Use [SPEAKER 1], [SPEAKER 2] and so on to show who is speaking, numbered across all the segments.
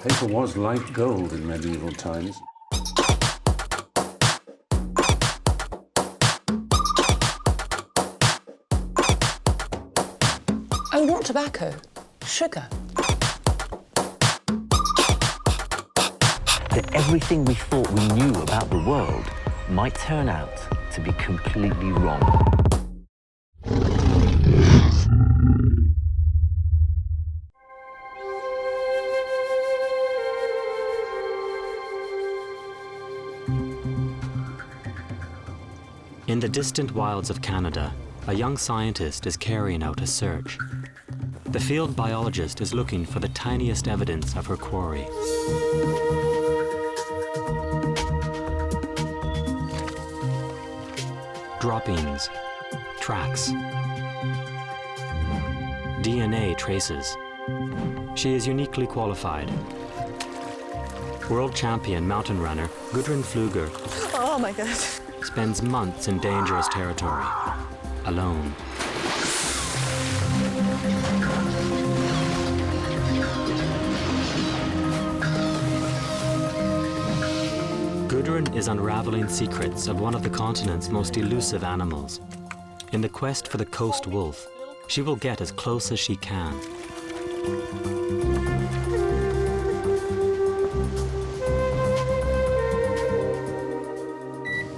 [SPEAKER 1] Paper was like gold in medieval times.
[SPEAKER 2] Oh, not tobacco, sugar.
[SPEAKER 3] That everything we thought we knew about the world might turn out to be completely wrong.
[SPEAKER 4] In the distant wilds of Canada, a young scientist is carrying out a search. The field biologist is looking for the tiniest evidence of her quarry. Droppings, tracks, DNA traces. She is uniquely qualified. World champion mountain runner Gudrun Fluger
[SPEAKER 2] Oh my God.
[SPEAKER 4] spends months in dangerous territory, alone. Gudrun is unraveling secrets of one of the continent's most elusive animals. In the quest for the coast wolf, she will get as close as she can.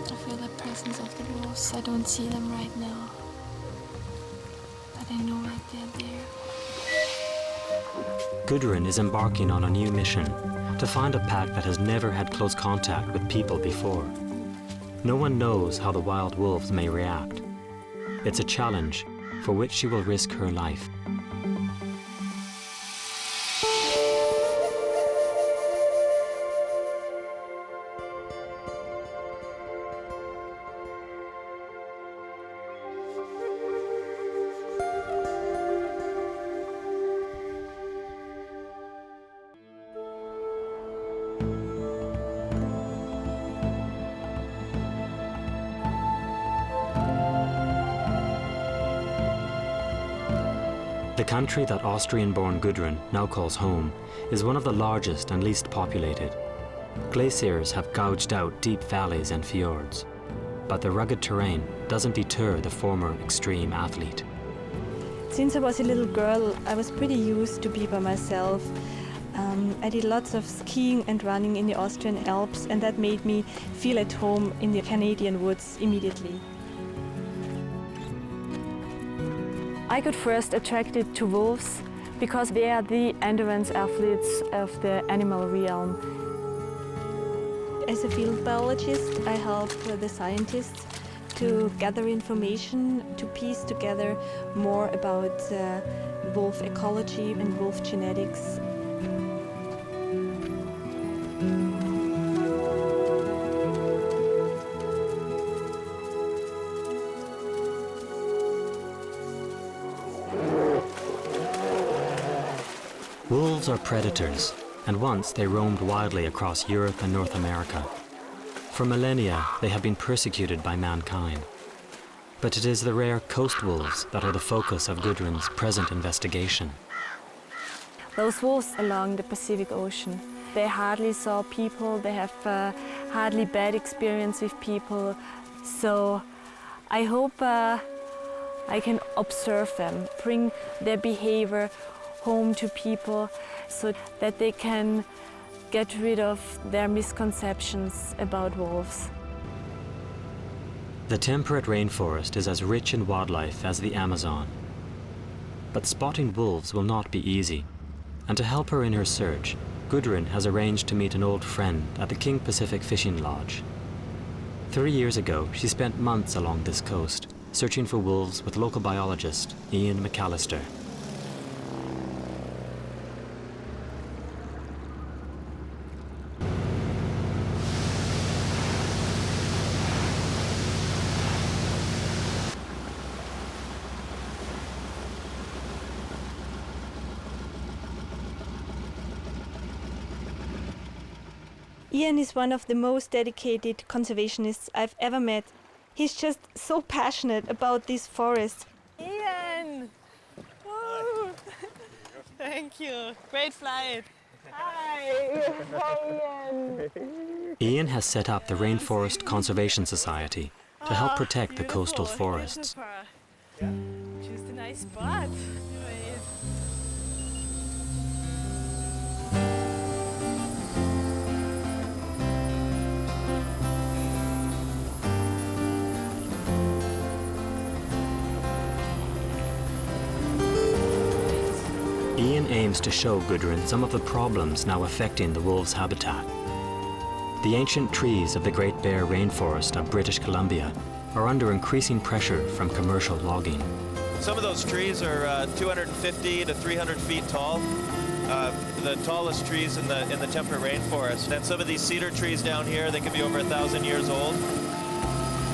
[SPEAKER 5] I feel the presence of the wolves. I don't see them right now, but I know that they're there.
[SPEAKER 4] Gudrun is embarking on a new mission to find a pack that has never had close contact with people before. No one knows how the wild wolves may react. It's a challenge for which she will risk her life. The country that Austrian-born Gudrun now calls home is one of the largest and least populated. Glaciers have gouged out deep valleys and fjords, but the rugged terrain doesn't deter the former extreme athlete.
[SPEAKER 6] Since I was a little girl, I was pretty used to be by myself. I did lots of skiing and running in the Austrian Alps, and that made me feel at home in the Canadian woods immediately. I got first attracted to wolves because they are the endurance athletes of the animal realm. As a field biologist, I help the scientists to gather information, to piece together more about wolf ecology and wolf genetics.
[SPEAKER 4] Wolves are predators, and once they roamed wildly across Europe and North America. For millennia, they have been persecuted by mankind. But it is the rare coast wolves that are the focus of Gudrun's present investigation.
[SPEAKER 6] Those wolves along the Pacific Ocean, they hardly saw people, they have hardly bad experience with people. So I hope I can observe them, bring their behavior home to people so that they can get rid of their misconceptions about wolves.
[SPEAKER 4] The temperate rainforest is as rich in wildlife as the Amazon. But spotting wolves will not be easy. And to help her in her search, Gudrun has arranged to meet an old friend at the King Pacific Fishing Lodge. 3 years ago, she spent months along this coast, searching for wolves with local biologist Ian McAllister.
[SPEAKER 6] Ian is one of the most dedicated conservationists I've ever met. He's just so passionate about these forests.
[SPEAKER 7] Ian! Woo. Thank you. Great flight.
[SPEAKER 4] Ian has set up the Rainforest Conservation Society to help protect the coastal forests.
[SPEAKER 6] Choose a nice spot.
[SPEAKER 4] Ian aims to show Gudrun some of the problems now affecting the wolves' habitat. The ancient trees of the Great Bear Rainforest of British Columbia are under increasing pressure from commercial logging.
[SPEAKER 7] Some of those trees are 250 to 300 feet tall. The tallest trees in the temperate rainforest. And some of these cedar trees down here, they can be over 1,000 years old.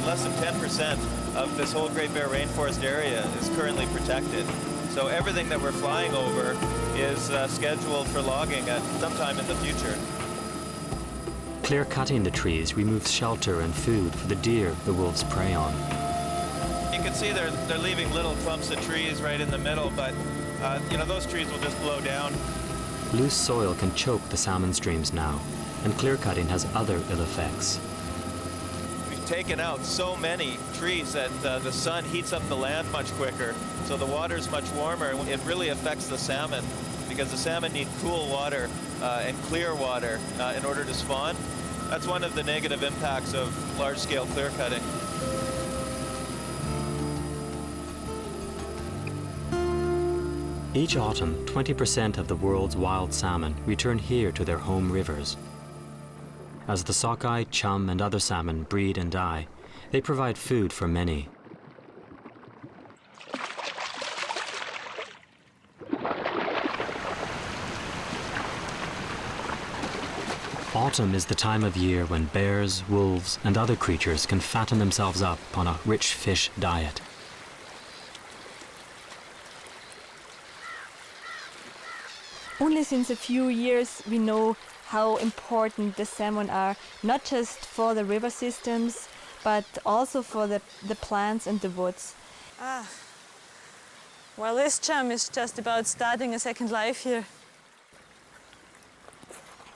[SPEAKER 7] Less than 10% of this whole Great Bear Rainforest area is currently protected. So everything that we're flying over is scheduled for logging at some time in the future.
[SPEAKER 4] Clear-cutting the trees removes shelter and food for the deer the wolves prey on.
[SPEAKER 7] You can see they're leaving little clumps of trees right in the middle, but those trees will just blow down.
[SPEAKER 4] Loose soil can choke the salmon streams now, and clear-cutting has other ill effects.
[SPEAKER 7] We've taken out so many trees that the sun heats up the land much quicker, so the water's much warmer. It really affects the salmon, because the salmon need cool water and clear water in order to spawn. That's one of the negative impacts of large-scale clear-cutting.
[SPEAKER 4] Each autumn, 20% of the world's wild salmon return here to their home rivers. As the sockeye, chum, and other salmon breed and die, they provide food for many. Autumn is the time of year when bears, wolves, and other creatures can fatten themselves up on a rich fish diet.
[SPEAKER 6] Only since a few years we know how important the salmon are, not just for the river systems, but also for the plants and the woods.
[SPEAKER 2] Well, this chum is just about starting a second life here.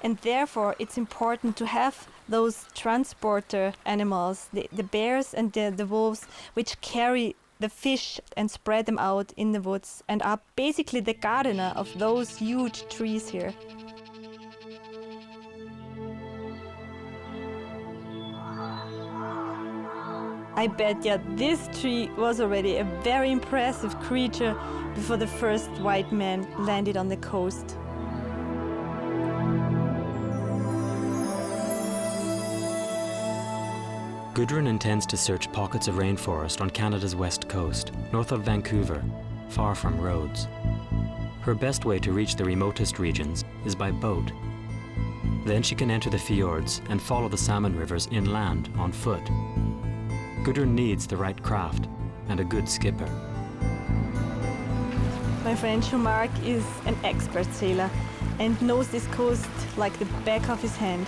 [SPEAKER 6] And therefore it's important to have those transporter animals, the bears and the wolves, which carry the fish and spread them out in the woods and are basically the gardener of those huge trees here. I bet this tree was already a very impressive creature before the first white man landed on the coast.
[SPEAKER 4] Gudrun intends to search pockets of rainforest on Canada's west coast, north of Vancouver, far from roads. Her best way to reach the remotest regions is by boat. Then she can enter the fjords and follow the salmon rivers inland on foot. Gudrun needs the right craft and a good skipper.
[SPEAKER 6] My friend Jean-Marc is an expert sailor and knows this coast like the back of his hand.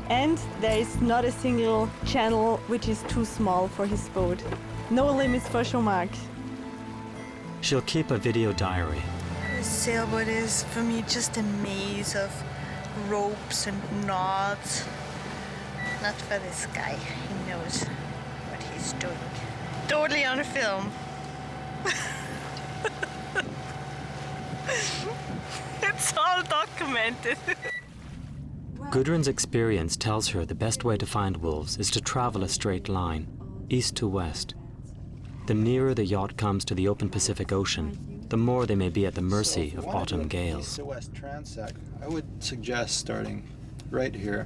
[SPEAKER 6] And there is not a single channel which is too small for his boat. No limits for Jean-Marc.
[SPEAKER 4] She'll keep a video diary.
[SPEAKER 8] A sailboat is, for me, just a maze of ropes and knots. Not for this guy. He knows what he's doing. Totally on a film. It's all documented.
[SPEAKER 4] Gudrun's experience tells her the best way to find wolves is to travel a straight line, east to west. The nearer the yacht comes to the open Pacific Ocean, the more they may be at the mercy of autumn gales.
[SPEAKER 9] East to west transect, I would suggest starting right here.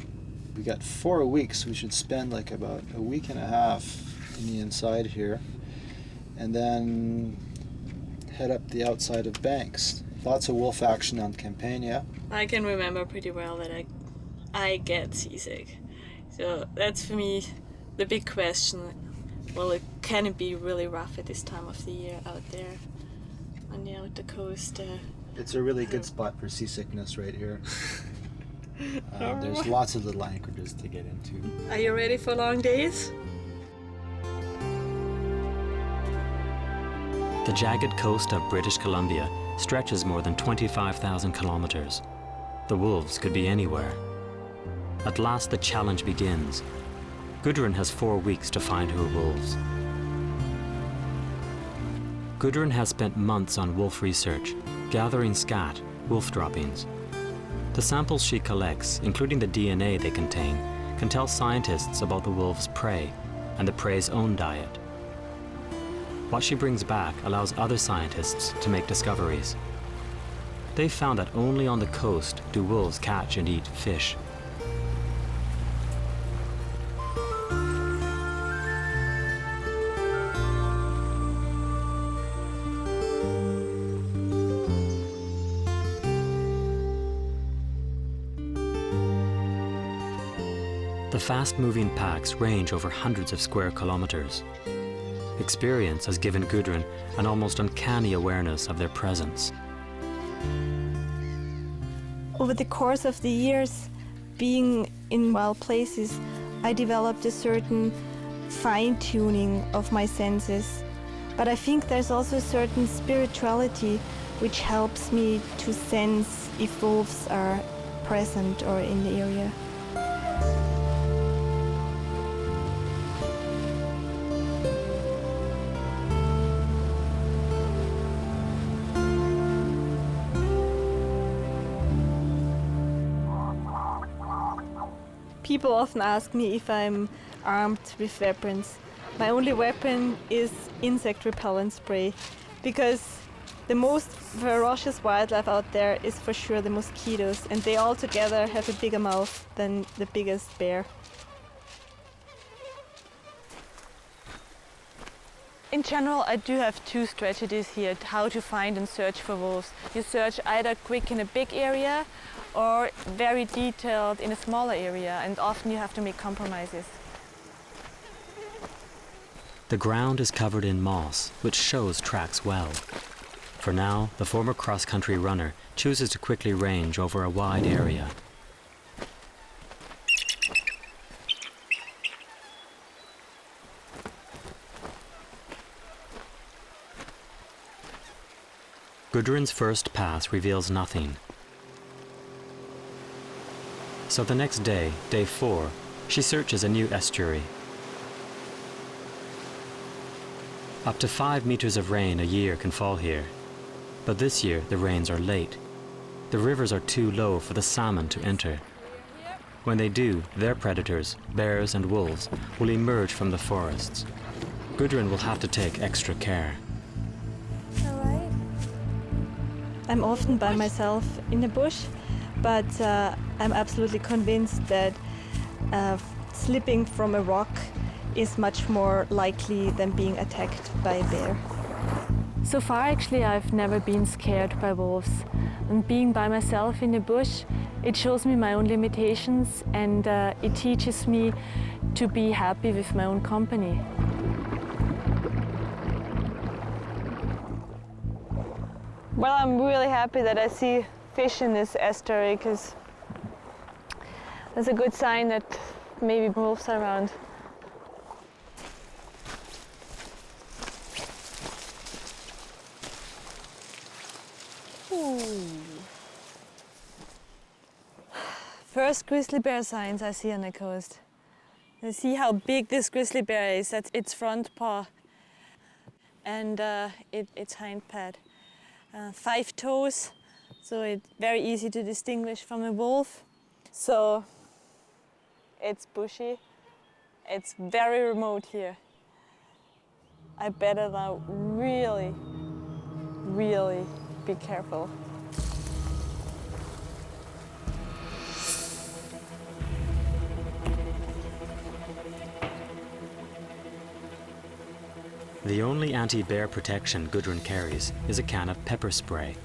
[SPEAKER 9] We got 4 weeks. We should spend like about a week and a half in the inside here, and then head up the outside of Banks. Lots of wolf action on Campania.
[SPEAKER 10] I can remember pretty well that I get seasick. So that's for me the big question. Well, can it be really rough at this time of the year out there on the outer coast?
[SPEAKER 9] It's a really good spot for seasickness right here. There's lots of little anchorages to get into.
[SPEAKER 10] Are you ready for long days?
[SPEAKER 4] The jagged coast of British Columbia stretches more than 25,000 kilometers. The wolves could be anywhere. At last the challenge begins. Gudrun has 4 weeks to find her wolves. Gudrun has spent months on wolf research, gathering scat, wolf droppings. The samples she collects, including the DNA they contain, can tell scientists about the wolf's prey and the prey's own diet. What she brings back allows other scientists to make discoveries. They found that only on the coast do wolves catch and eat fish. The fast-moving packs range over hundreds of square kilometers. Experience has given Gudrun an almost uncanny awareness of their presence.
[SPEAKER 6] Over the course of the years, being in wild places, I developed a certain fine-tuning of my senses. But I think there's also a certain spirituality which helps me to sense if wolves are present or in the area. People often ask me if I'm armed with weapons. My only weapon is insect repellent spray, because the most ferocious wildlife out there is for sure the mosquitoes, and they all together have a bigger mouth than the biggest bear.
[SPEAKER 2] In general, I do have 2 strategies here how to find and search for wolves. You search either quick in a big area or very detailed in a smaller area, and often you have to make compromises.
[SPEAKER 4] The ground is covered in moss, which shows tracks well. For now, the former cross-country runner chooses to quickly range over a wide area. Gudrun's first pass reveals nothing. So the next day, day 4, she searches a new estuary. Up to 5 meters of rain a year can fall here. But this year, the rains are late. The rivers are too low for the salmon to enter. When they do, their predators, bears and wolves, will emerge from the forests. Gudrun will have to take extra care.
[SPEAKER 6] I'm often by myself in the bush, but I'm absolutely convinced that slipping from a rock is much more likely than being attacked by a bear.
[SPEAKER 2] So far, actually, I've never been scared by wolves. And being by myself in the bush, it shows me my own limitations, and it teaches me to be happy with my own company. Well, I'm really happy that I see fish in this estuary, because that's a good sign that maybe wolves are around. First grizzly bear signs I see on the coast. You see how big this grizzly bear is. That's its front paw and its hind pad. 5 toes, so it's very easy to distinguish from a wolf. So it's bushy. It's very remote here. I better now really be careful.
[SPEAKER 4] The only anti-bear protection Gudrun carries is a can of pepper spray.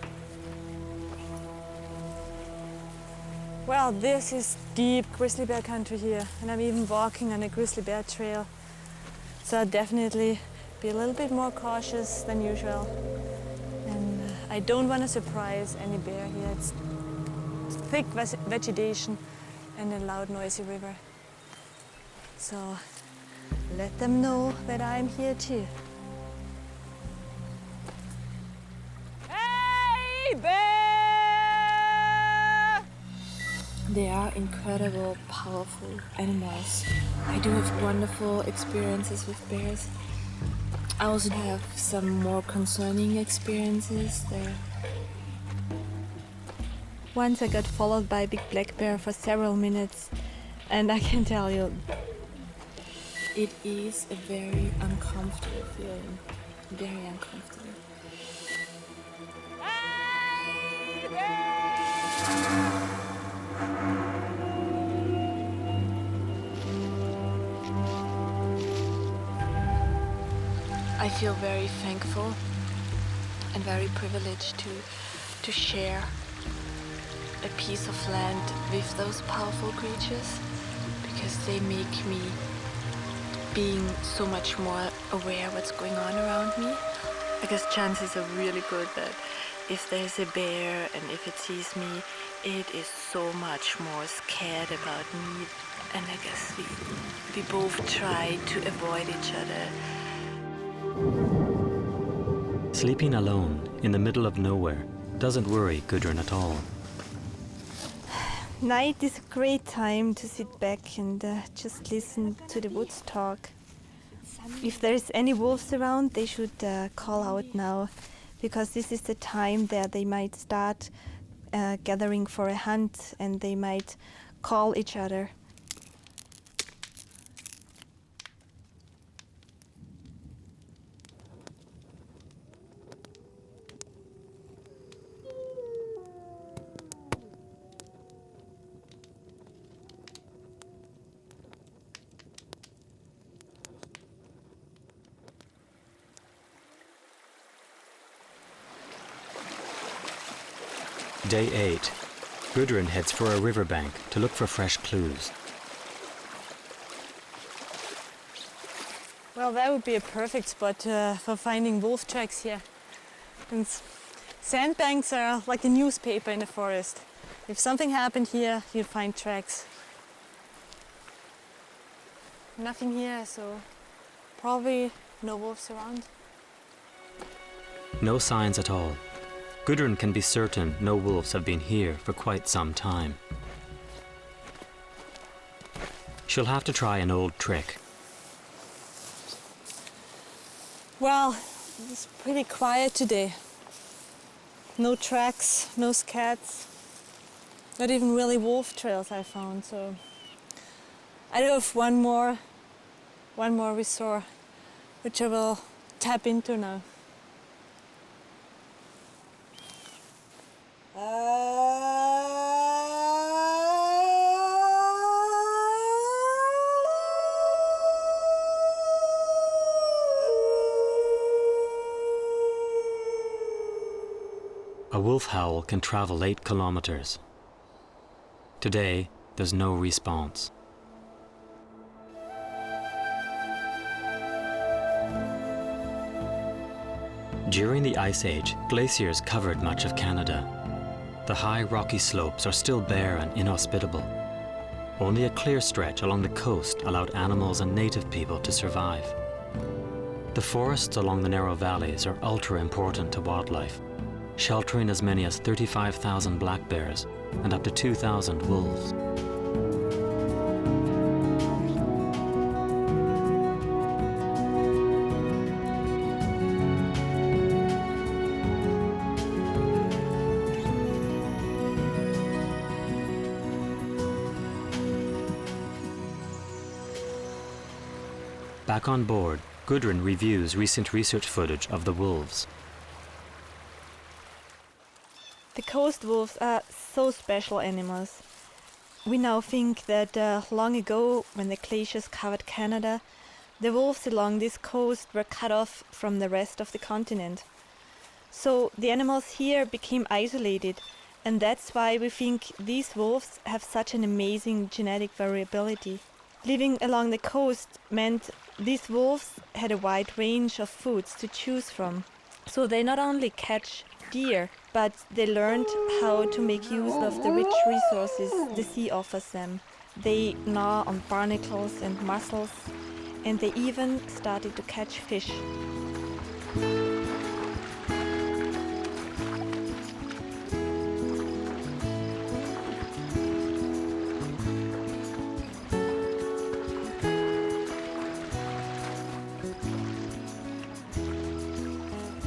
[SPEAKER 2] Well, this is deep grizzly bear country here, and I'm even walking on a grizzly bear trail. So I'll definitely be a little bit more cautious than usual. And I don't want to surprise any bear here. It's thick vegetation and a loud, noisy river. So let them know that I'm here too. Hey, bear!
[SPEAKER 5] They are incredible, powerful animals. I do have wonderful experiences with bears. I also have some more concerning experiences there.
[SPEAKER 6] Once I got followed by a big black bear for several minutes, and I can tell you,
[SPEAKER 5] it is a very uncomfortable feeling. Very uncomfortable. I feel very thankful and very privileged to share a piece of land with those powerful creatures, because they make me being so much more aware what's going on around me. I guess chances are really good that if there's a bear and if it sees me, it is so much more scared about me. And I guess we both try to avoid each other.
[SPEAKER 4] Sleeping alone in the middle of nowhere doesn't worry Gudrun at all.
[SPEAKER 6] night is a great time to sit back and just listen to the woods talk. If there's any wolves around, they should call out now, because this is the time that they might start gathering for a hunt, and they might call each other.
[SPEAKER 4] Day 8. Gudrun heads for a riverbank to look for fresh clues.
[SPEAKER 2] Well, that would be a perfect spot for finding wolf tracks here. And sandbanks are like a newspaper in the forest. If something happened here, you'd find tracks. Nothing here, so probably no wolves around.
[SPEAKER 4] No signs at all. Gudrun can be certain no wolves have been here for quite some time. She'll have to try an old trick.
[SPEAKER 2] Well, it's pretty quiet today. No tracks, no scats, not even really wolf trails I found, so I do have one more resort, which I will tap into now.
[SPEAKER 4] A wolf howl can travel 8 kilometers. Today, there's no response. During the Ice Age, glaciers covered much of Canada. The high rocky slopes are still bare and inhospitable. Only a clear stretch along the coast allowed animals and native people to survive. The forests along the narrow valleys are ultra important to wildlife, sheltering as many as 35,000 black bears and up to 2,000 wolves. Back on board, Gudrun reviews recent research footage of the wolves.
[SPEAKER 6] The coast wolves are so special animals. We now think that long ago, when the glaciers covered Canada, the wolves along this coast were cut off from the rest of the continent. So the animals here became isolated, and that's why we think these wolves have such an amazing genetic variability. Living along the coast meant these wolves had a wide range of foods to choose from. So they not only catch deer, but they learned how to make use of the rich resources the sea offers them. They gnaw on barnacles and mussels, and they even started to catch fish.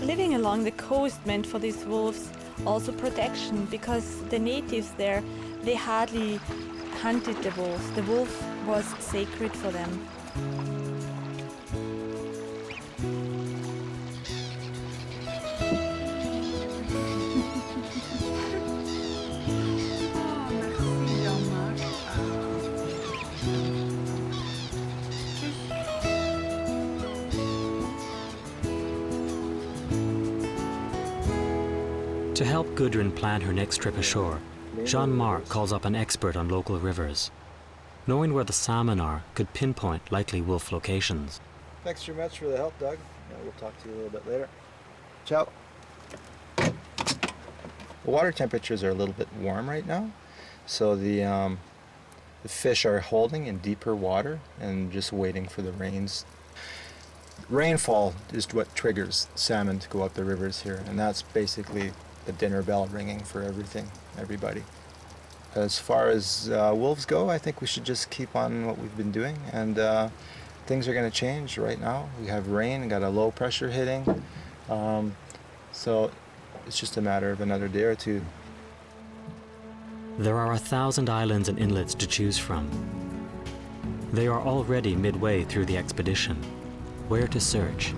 [SPEAKER 2] living along the coast meant for these wolves also protection, because the natives there, they hardly hunted the wolves. The wolf was sacred for them.
[SPEAKER 4] To help Gudrun plan her next trip ashore, Jean-Marc calls up an expert on local rivers. Knowing where the salmon are could pinpoint likely wolf locations.
[SPEAKER 9] Thanks very much for the help, Doug. Yeah, we'll talk to you a little bit later. Ciao. The water temperatures are a little bit warm right now, so the fish are holding in deeper water and just waiting for the rains. Rainfall is what triggers salmon to go up the rivers here, and that's basically the dinner bell ringing for everybody. As far as wolves go, I think we should just keep on what we've been doing, and things are going to change right now. We have rain, got a low pressure hitting, so it's just a matter of another day or two.
[SPEAKER 4] There are 1,000 islands and inlets to choose from. They are already midway through the expedition. Where to search?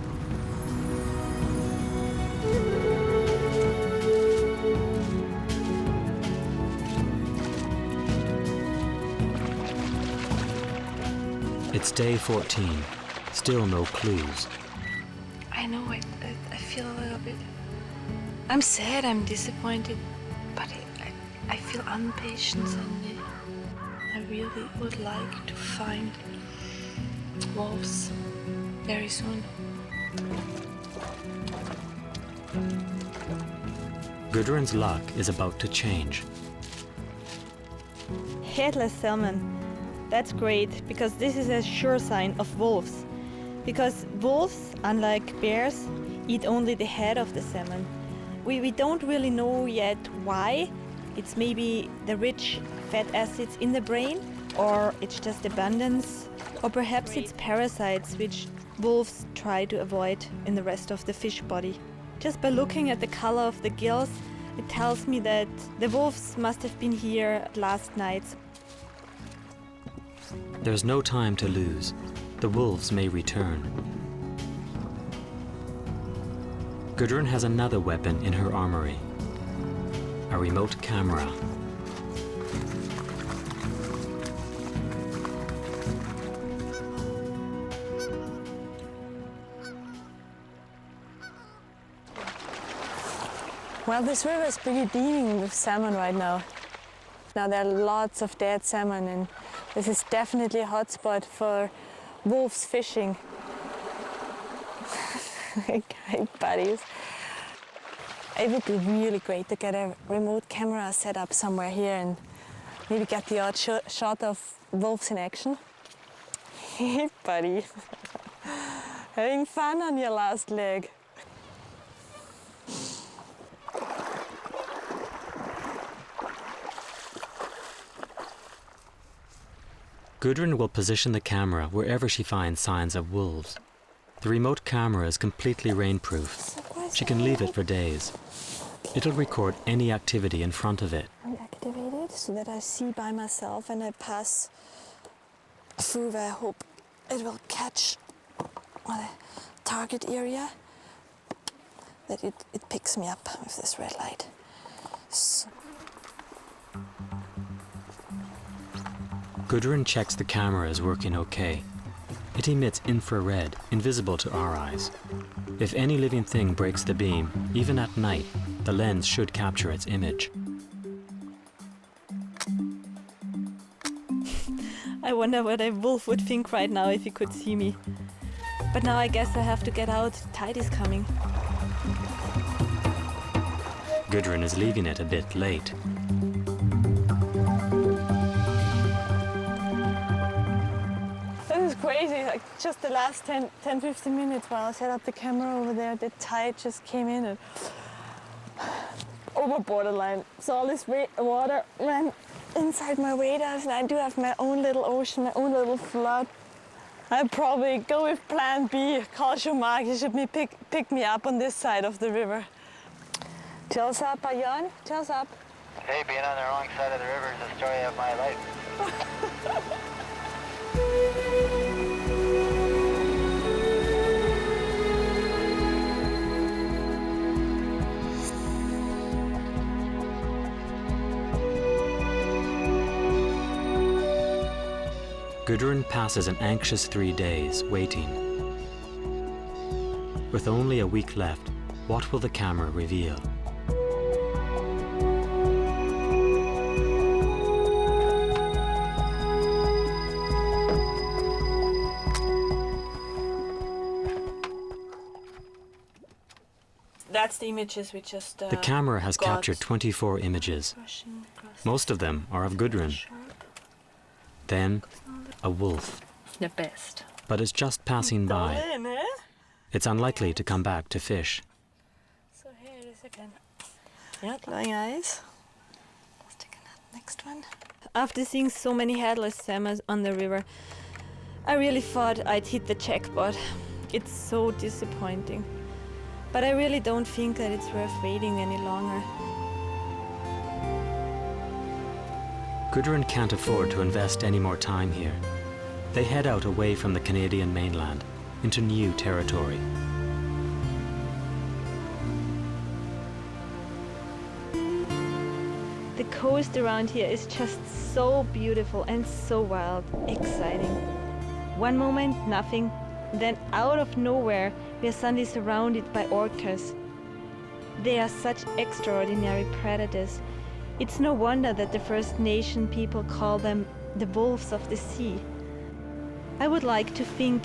[SPEAKER 4] It's day 14. Still no clues.
[SPEAKER 5] I know, I feel a little bit... I'm sad, I'm disappointed, but I feel impatient suddenly. I really would like to find wolves very soon.
[SPEAKER 4] Gudrun's luck is about to change.
[SPEAKER 2] Headless salmon. That's great, because this is a sure sign of wolves. Because wolves, unlike bears, eat only the head of the salmon. We don't really know yet why. It's maybe the rich fat acids in the brain, or it's just abundance, or perhaps it's parasites which wolves try to avoid in the rest of the fish body. Just by looking at the color of the gills, it tells me that the wolves must have been here last night.
[SPEAKER 4] There's no time to lose. The wolves may return. Gudrun has another weapon in her armory. A remote camera.
[SPEAKER 2] Well, this river is pretty teeming with salmon right now. Now there are lots of dead salmon, and this is definitely a hotspot for wolves fishing. Hi, buddies. It would be really great to get a remote camera set up somewhere here and maybe get the odd shot of wolves in action. Hey, buddy. Having fun on your last leg.
[SPEAKER 4] Gudrun will position the camera wherever she finds signs of wolves. The remote camera is completely rainproof. She can leave it for days. It'll record any activity in front of it.
[SPEAKER 2] I'm activated so that I see by myself and I pass through where I hope it will catch my target area, that it picks me up with this red light. So.
[SPEAKER 4] Gudrun checks the camera is working okay. It emits infrared, invisible to our eyes. If any living thing breaks the beam, even at night, the lens should capture its image.
[SPEAKER 2] I wonder what a wolf would think right now if he could see me. But now I guess I have to get out. Tide is coming.
[SPEAKER 4] Gudrun is leaving it a bit late.
[SPEAKER 2] This is crazy. Like just the last 10-15 minutes while I set up the camera over there, the tide just came in and over borderline. So all this water ran inside my radars, and I do have my own little ocean, my own little flood. I'll probably go with plan B. Call Mark, he should pick me up on this side of the river. Chills up, Jan? Chills up.
[SPEAKER 11] Hey, being on the wrong side of the river is the story of my life.
[SPEAKER 4] Gudrun passes an anxious 3 days waiting. With only a week left, what will the camera reveal?
[SPEAKER 10] That's the images we just
[SPEAKER 4] The camera has captured 24 images. Most of them are of Gudrun. Then, a wolf.
[SPEAKER 10] The best.
[SPEAKER 4] But it's just passing by. It's unlikely to come back to fish.
[SPEAKER 2] So here it is again. Yeah, glowing eyes. Let's take a next one. After seeing so many headless salmon on the river, I really thought I'd hit the jackpot. It's so disappointing. But I really don't think that it's worth waiting any longer.
[SPEAKER 4] Gudrun can't afford to invest any more time here. They head out away from the Canadian mainland into new territory.
[SPEAKER 2] The coast around here is just so beautiful and so wild, exciting. One moment, nothing, then out of nowhere, we are suddenly surrounded by orcas. They are such extraordinary predators. It's no wonder that the First Nation people call them the wolves of the sea. I would like to think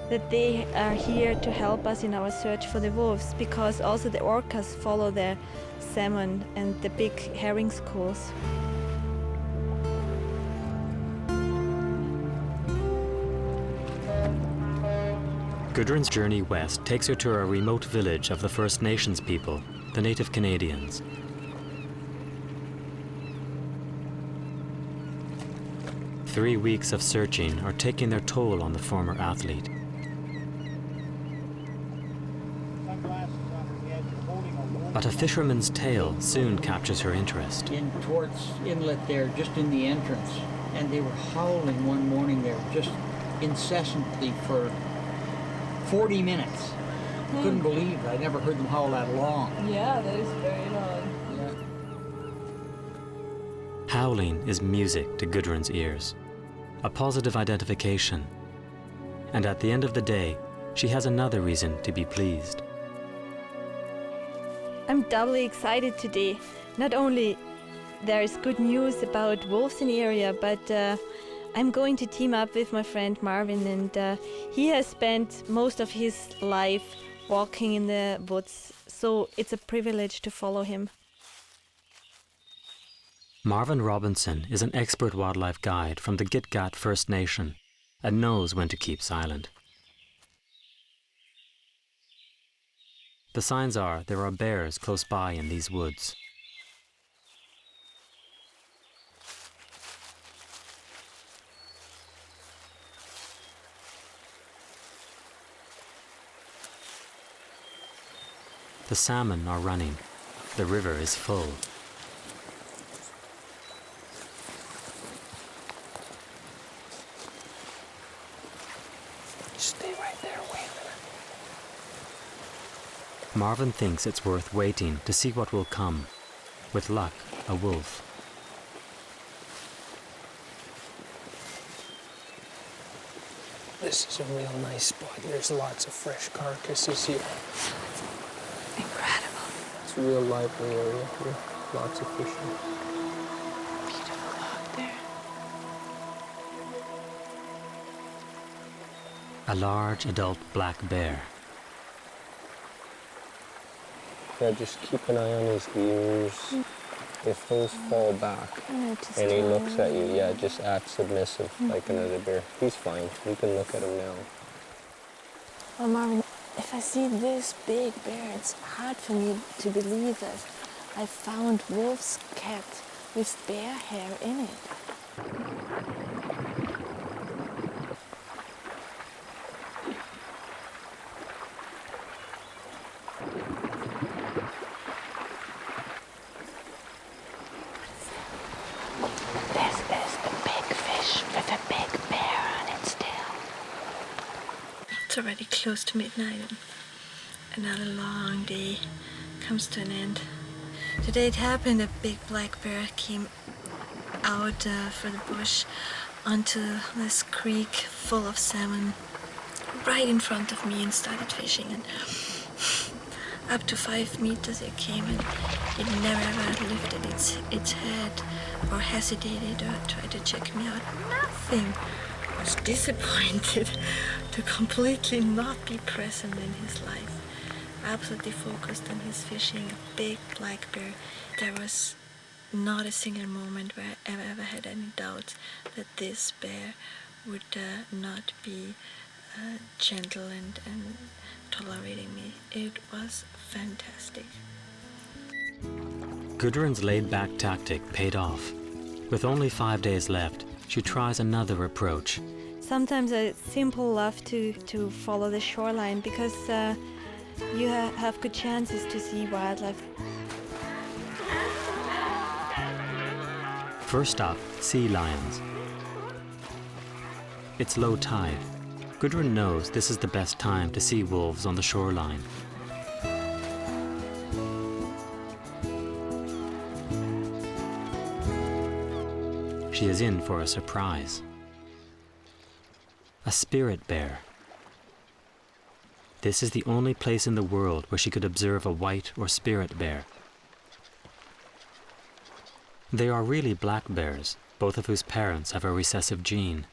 [SPEAKER 2] that they are here to help us in our search for the wolves, because also the orcas follow their salmon and the big herring schools.
[SPEAKER 4] Gudrun's journey west takes her to a remote village of the First Nations people, the Native Canadians. Three weeks of searching are taking their toll on the former athlete. But a fisherman's tale soon captures her interest.
[SPEAKER 12] In towards inlet there, just in the entrance, and they were howling one morning there, just incessantly for 40 minutes. I couldn't believe it. I never heard them howl that long.
[SPEAKER 10] Yeah, that is very long.
[SPEAKER 12] Yeah.
[SPEAKER 4] Howling is music to Gudrun's ears, a positive identification. And at the end of the day, she has another reason to be pleased.
[SPEAKER 2] I'm doubly excited today. Not only there is good news about wolves in the area, but I'm going to team up with my friend Marvin, and he has spent most of his life walking in the woods, so it's a privilege to follow him.
[SPEAKER 4] Marvin Robinson is an expert wildlife guide from the Gitgat First Nation and knows when to keep silent. The signs are there are bears close by in these woods. The salmon are running. The river is full.
[SPEAKER 1] Stay right there, wait a minute.
[SPEAKER 4] Marvin thinks it's worth waiting to see what will come. With luck, a wolf.
[SPEAKER 1] This is a real nice spot. There's lots of fresh carcasses here.
[SPEAKER 2] Incredible.
[SPEAKER 1] It's a real lively area here. Lots of fishing.
[SPEAKER 2] Beautiful out there.
[SPEAKER 4] A large adult black bear.
[SPEAKER 1] Yeah, just keep an eye on his ears. If those fall back and he looks at you, yeah, just act submissive like another bear. He's fine. You can look at him now.
[SPEAKER 2] Well, Marvin, if I see this big bear, it's hard for me to believe that I found wolf's cat with bear hair in it.
[SPEAKER 5] It's already close to midnight and another long day comes to an end. Today it happened, a big black bear came out for the bush onto this creek full of salmon right in front of me and started fishing, and up to 5 meters it came, and it never ever lifted its head or hesitated or tried to check me out. Nothing. I was disappointed to completely not be present in his life. Absolutely focused on his fishing, a big black bear. There was not a single moment where I ever had any doubts that this bear would not be gentle and tolerating me. It was fantastic.
[SPEAKER 4] Gudrun's laid-back tactic paid off. With only 5 days left, she tries another approach.
[SPEAKER 2] Sometimes I simply love to follow the shoreline because you have good chances to see wildlife.
[SPEAKER 4] First up, sea lions. It's low tide. Gudrun knows this is the best time to see wolves on the shoreline. She is in for a surprise. A spirit bear. This is the only place in the world where she could observe a white or spirit bear. They are really black bears, both of whose parents have a recessive gene.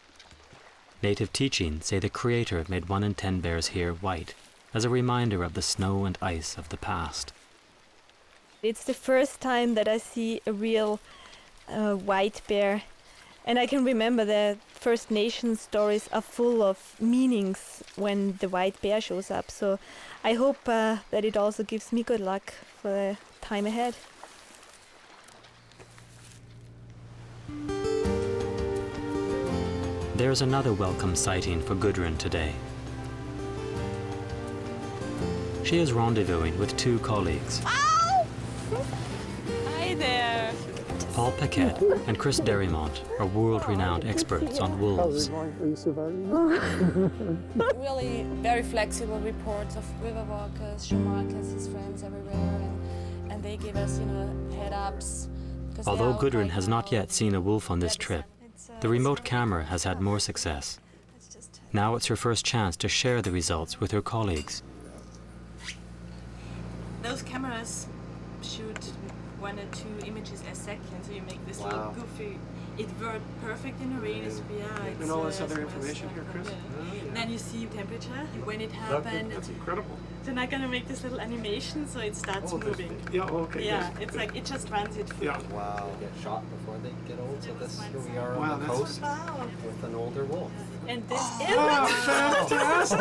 [SPEAKER 4] Native teachings say the Creator made 1 in 10 bears here white, as a reminder of the snow and ice of the past.
[SPEAKER 2] It's the first time that I see a real white bear, and I can remember the First Nations stories are full of meanings when the white bear shows up, so I hope that it also gives me good luck for the time ahead.
[SPEAKER 4] There's another welcome sighting for Gudrun today. She is rendezvousing with 2 colleagues.
[SPEAKER 2] Ow! Hi there!
[SPEAKER 4] Paul Paquette and Chris Derrimont are world-renowned experts on wolves.
[SPEAKER 2] Really very flexible reports of river walkers, Schumacher's, his friends everywhere, and they give us, head-ups.
[SPEAKER 4] Although Gudrun has not yet seen a wolf on this trip, the remote camera has had more success. Now it's her first chance to share the results with her colleagues.
[SPEAKER 10] Those cameras shoot 1 or 2 images a second, so you make this little goofy. It worked perfect in the rain. It's
[SPEAKER 13] and all this other information here, Chris.
[SPEAKER 10] And then you see temperature when it happened.
[SPEAKER 13] That's incredible.
[SPEAKER 10] Then I'm gonna make this little animation so it starts moving.
[SPEAKER 13] Yeah, okay.
[SPEAKER 10] Yeah, it's like it just runs it.
[SPEAKER 13] Yeah.
[SPEAKER 1] Wow. They get shot before they get old. So here we are on the coast with an older wolf.
[SPEAKER 10] And this
[SPEAKER 13] fantastic!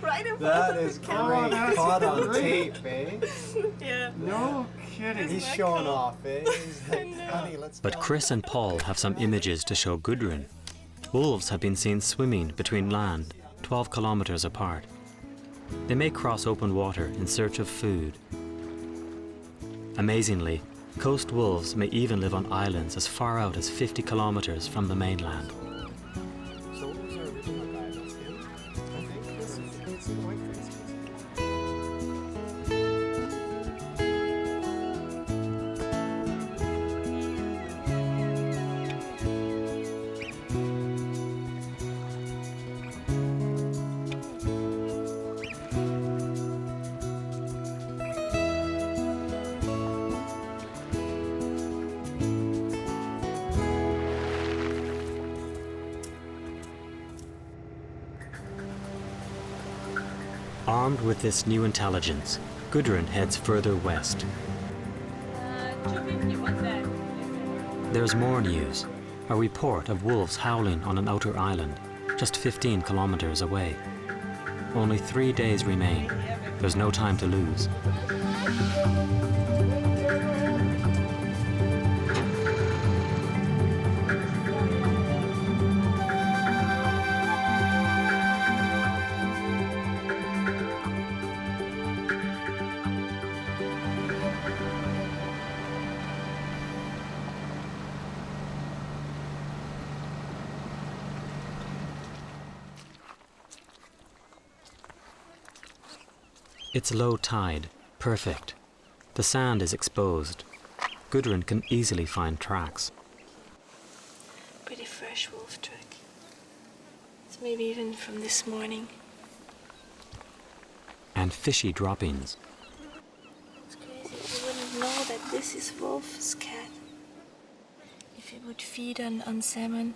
[SPEAKER 10] Right in front
[SPEAKER 1] That
[SPEAKER 10] of
[SPEAKER 1] is
[SPEAKER 10] the camera.
[SPEAKER 1] great. Caught on tape, eh?
[SPEAKER 10] Yeah.
[SPEAKER 13] No kidding.
[SPEAKER 1] He's showing off, eh? He's like, honey, let's
[SPEAKER 4] But Chris and Paul have some images to show Gudrun. Wolves have been seen swimming between land, 12 kilometers apart. They may cross open water in search of food. Amazingly, coast wolves may even live on islands as far out as 50 kilometers from the mainland.
[SPEAKER 1] So what was our original guy? That's him? I think. It's the white face.
[SPEAKER 4] Armed with this new intelligence, Gudrun heads further west.
[SPEAKER 10] 250, what's that?
[SPEAKER 4] There's more news. A report of wolves howling on an outer island, just 15 kilometers away. Only 3 days remain. There's no time to lose. It's low tide, perfect. The sand is exposed. Gudrun can easily find tracks.
[SPEAKER 5] Pretty fresh wolf track. It's maybe even from this morning.
[SPEAKER 4] And fishy droppings.
[SPEAKER 5] It's crazy. You wouldn't know that this is wolf's cat. If it would feed on salmon.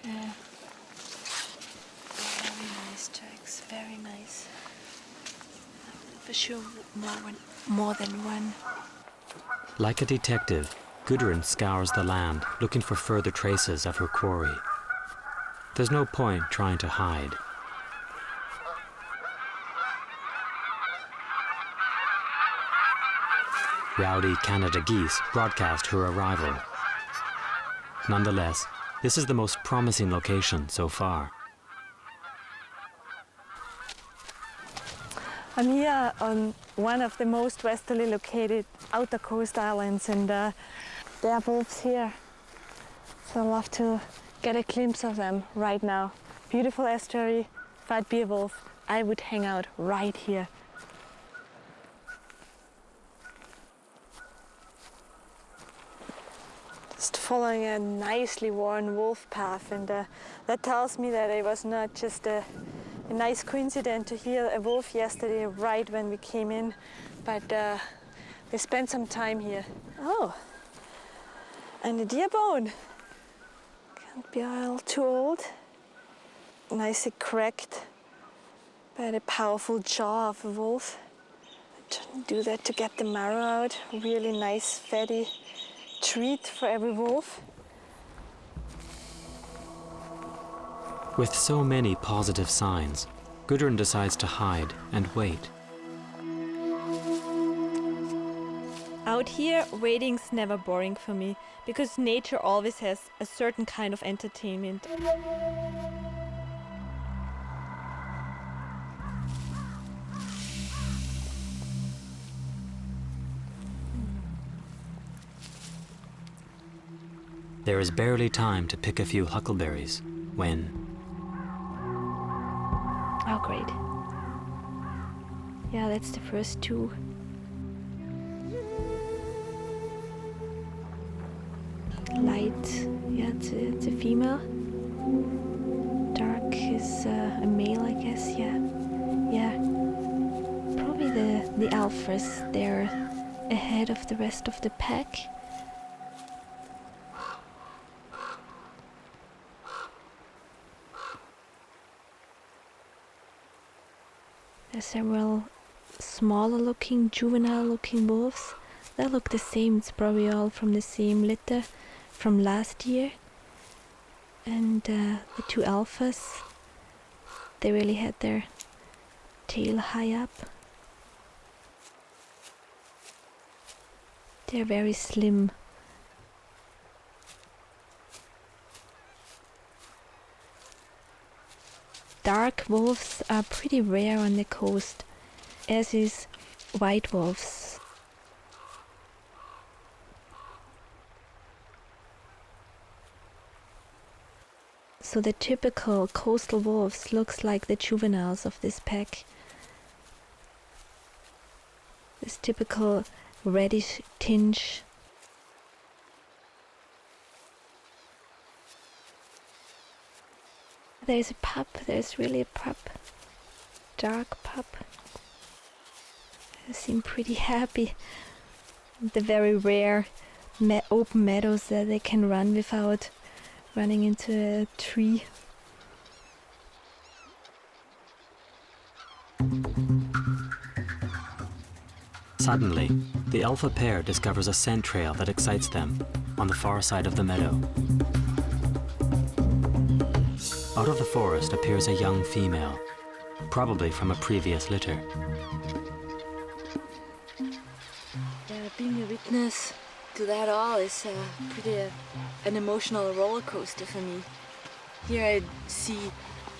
[SPEAKER 5] Very nice tracks, very nice. For sure more than one.
[SPEAKER 4] Like a detective, Gudrun scours the land, looking for further traces of her quarry. There's no point trying to hide. Rowdy Canada geese broadcast her arrival. Nonetheless, this is the most promising location so far.
[SPEAKER 2] I'm here on one of the most westerly located outer coast islands, and there are wolves here. So I'd love to get a glimpse of them right now. Beautiful estuary, fat beer wolf. I would hang out right here. Just following a nicely worn wolf path, and that tells me that it was not just a nice coincidence to hear a wolf yesterday right when we came in, but they spent some time here. Oh, and a deer bone. Can't be all too old. Nicely cracked by the powerful jaw of a wolf. Do that to get the marrow out. Really nice fatty treat for every wolf.
[SPEAKER 4] With so many positive signs, Gudrun decides to hide and wait.
[SPEAKER 2] Out here, waiting's never boring for me, because nature always has a certain kind of entertainment.
[SPEAKER 4] There is barely time to pick a few huckleberries when...
[SPEAKER 6] Oh, great. Yeah, that's the first two. Light, yeah, it's a female. Dark is a male, I guess, yeah. Yeah. Probably the alphas, they're ahead of the rest of the pack. There's several smaller looking, juvenile looking wolves. They look the same, it's probably all from the same litter from last year. And the two alphas, they really had their tail high up. They're very slim. Dark wolves are pretty rare on the coast, as is white wolves. So the typical coastal wolves looks like the juveniles of this pack. This typical reddish tinge. There's a pup, there's really a pup. Dark pup. They seem pretty happy. The very rare open meadows that they can run without running into a tree.
[SPEAKER 4] Suddenly, the alpha pair discovers a scent trail that excites them on the far side of the meadow. Out of the forest appears a young female, probably from a previous litter.
[SPEAKER 5] Being a witness to that all is pretty an emotional roller coaster for me. Here I see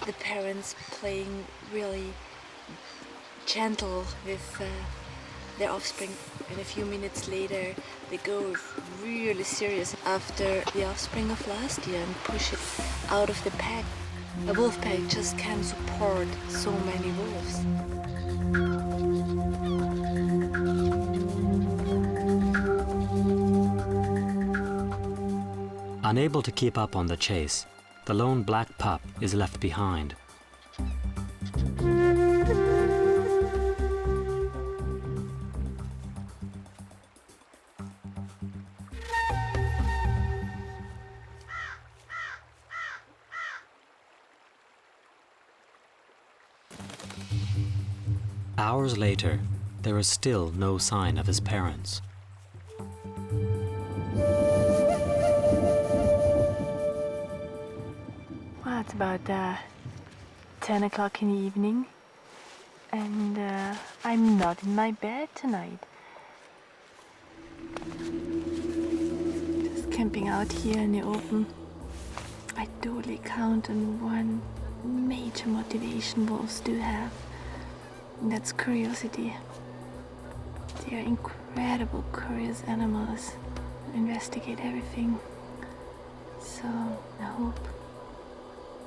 [SPEAKER 5] the parents playing really gentle with their offspring, and a few minutes later they go really serious after the offspring of last year and push it out of the pack. A wolf pack just can't support so many wolves.
[SPEAKER 4] Unable to keep up on the chase, the lone black pup is left behind. Hours later, there is still no sign of his parents.
[SPEAKER 6] Well, it's about 10 o'clock in the evening, and I'm not in my bed tonight. Just camping out here in the open. I totally count on one major motivation wolves do have, and that's curiosity. They are incredible curious animals who investigate everything. So I hope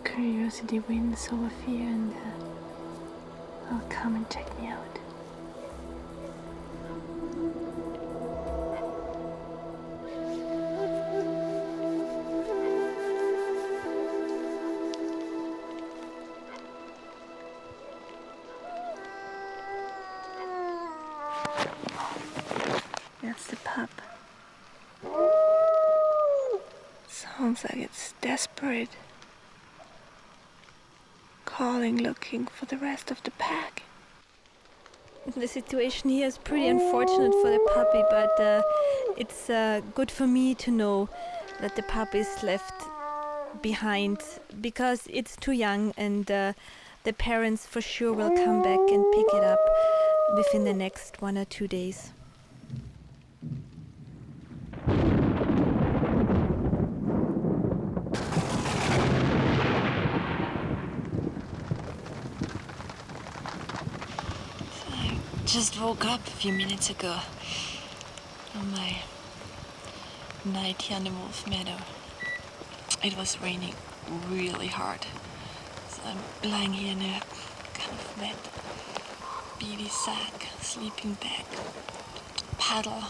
[SPEAKER 6] curiosity wins over fear and will come and check me out. That's the pup. Sounds like it's desperate. Calling, looking for the rest of the pack. The situation here is pretty unfortunate for the puppy, but it's good for me to know that the pup is left behind because it's too young, and the parents for sure will come back and pick it up within the next 1 or 2 days.
[SPEAKER 5] Just woke up a few minutes ago on my night here on the Wolf Meadow. It was raining really hard, so I'm lying here in a kind of wet, beady sack, sleeping bag, paddle,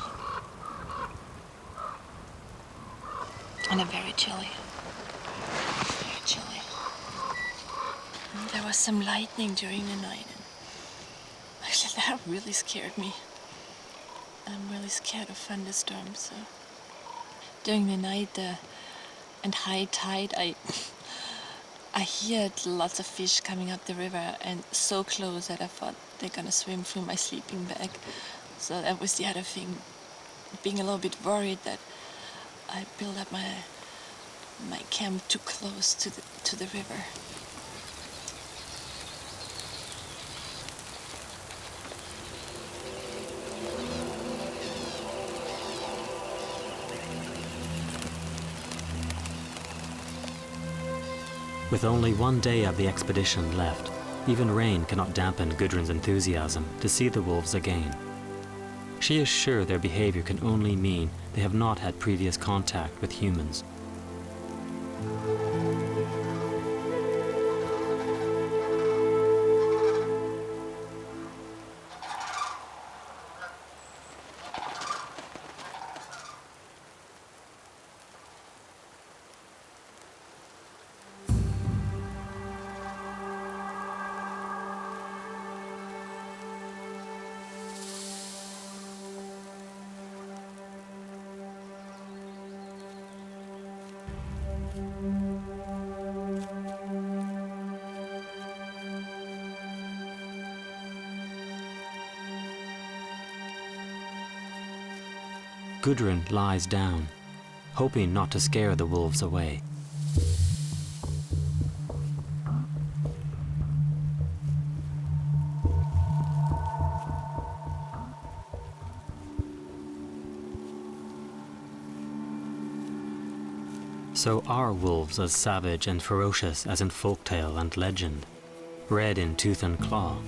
[SPEAKER 5] and I'm very chilly. Very chilly. And there was some lightning during the night. Actually, that really scared me. I'm really scared of thunderstorms. So during the night and high tide, I heard lots of fish coming up the river, and so close that I thought they're gonna swim through my sleeping bag. So that was the other thing, being a little bit worried that I built up my camp too close to the river.
[SPEAKER 4] With only 1 day of the expedition left, even rain cannot dampen Gudrun's enthusiasm to see the wolves again. She is sure their behavior can only mean they have not had previous contact with humans. Gudrun lies down, hoping not to scare the wolves away. So are wolves as savage and ferocious as in folktale and legend, red in tooth and claw?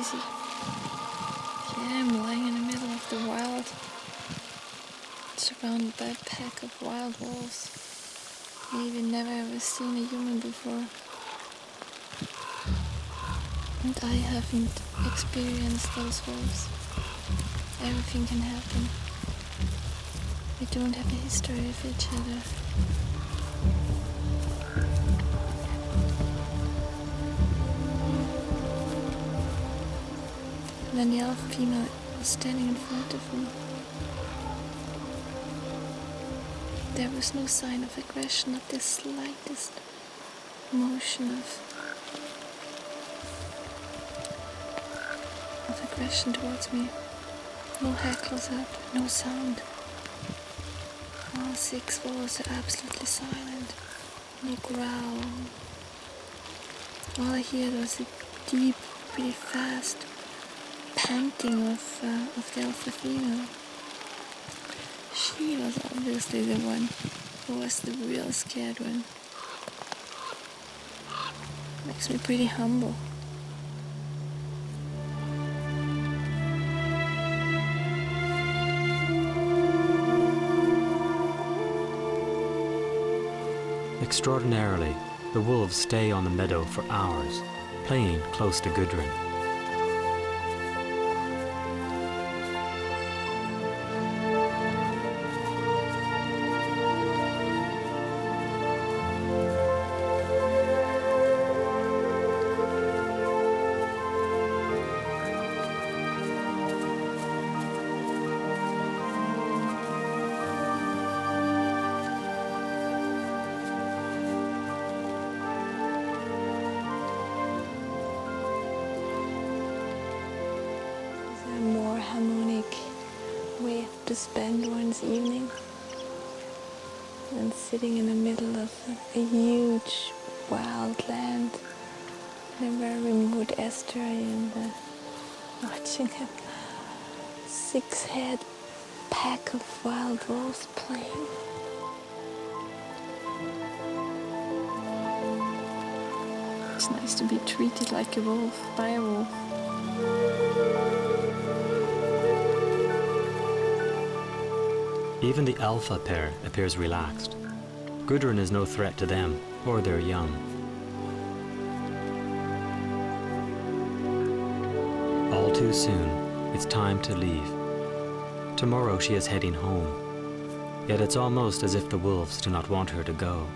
[SPEAKER 5] crazy. Yeah, I'm lying in the middle of the wild, surrounded by a pack of wild wolves. Maybe never ever seen a human before. And I haven't experienced those wolves. Everything can happen. We don't have a history with each other. And then the alpha female was standing in front of me. There was no sign of aggression, not the slightest motion of aggression towards me. No hair close up, no sound. All 6 wolves are absolutely silent. No growl. All I heard was a deep, pretty fast panting of the alpha female. She was obviously the one who was the real scared one. Makes me pretty humble.
[SPEAKER 4] Extraordinarily, the wolves stay on the meadow for hours, playing close to Gudrun.
[SPEAKER 5] To spend one's evening and sitting in the middle of a huge wild land in a very remote estuary and watching a 6-head pack of wild wolves playing. It's nice to be treated like a wolf by a wolf.
[SPEAKER 4] Even the alpha pair appears relaxed. Gudrun is no threat to them or their young. All too soon, it's time to leave. Tomorrow she is heading home. Yet it's almost as if the wolves do not want her to go.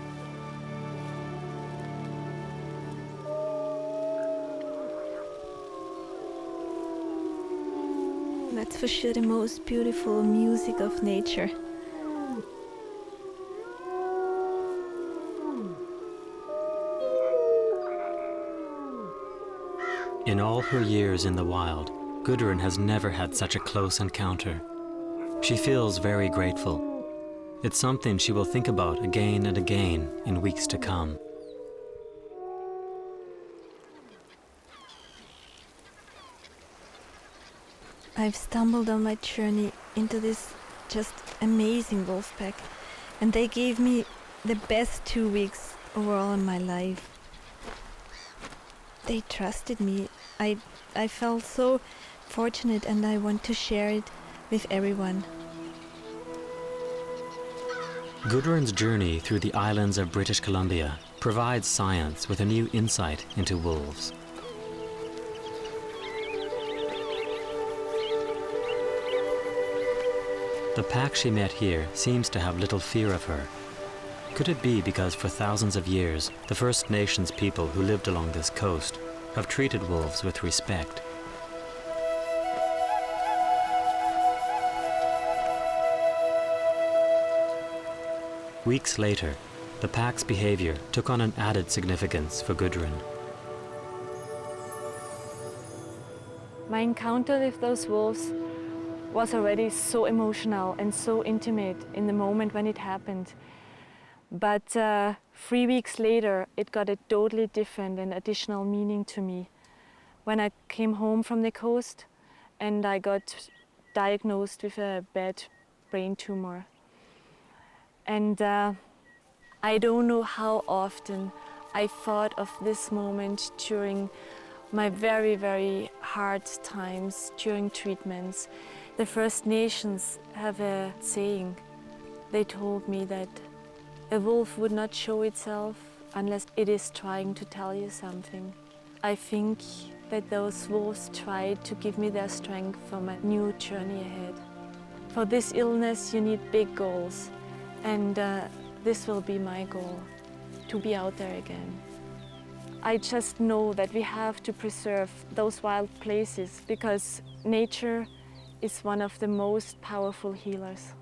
[SPEAKER 5] That's for sure the most beautiful music of nature.
[SPEAKER 4] In all her years in the wild, Gudrun has never had such a close encounter. She feels very grateful. It's something she will think about again and again in weeks to come.
[SPEAKER 5] I've stumbled on my journey into this just amazing wolf pack, and they gave me the best 2 weeks overall in my life. They trusted me. I felt so fortunate, and I want to share it with everyone.
[SPEAKER 4] Gudrun's journey through the islands of British Columbia provides science with a new insight into wolves. The pack she met here seems to have little fear of her. Could it be because for thousands of years, the First Nations people who lived along this coast have treated wolves with respect? Weeks later, the pack's behavior took on an added significance for Gudrun.
[SPEAKER 6] My encounter with those wolves was already so emotional and so intimate in the moment when it happened. But 3 weeks later, it got a totally different and additional meaning to me. When I came home from the coast and I got diagnosed with a bad brain tumor. And I don't know how often I thought of this moment during my very, very hard times during treatments. The First Nations have a saying. They told me that a wolf would not show itself unless it is trying to tell you something. I think that those wolves tried to give me their strength for my new journey ahead. For this illness, you need big goals, and this will be my goal, to be out there again. I just know that we have to preserve those wild places because nature is one of the most powerful healers.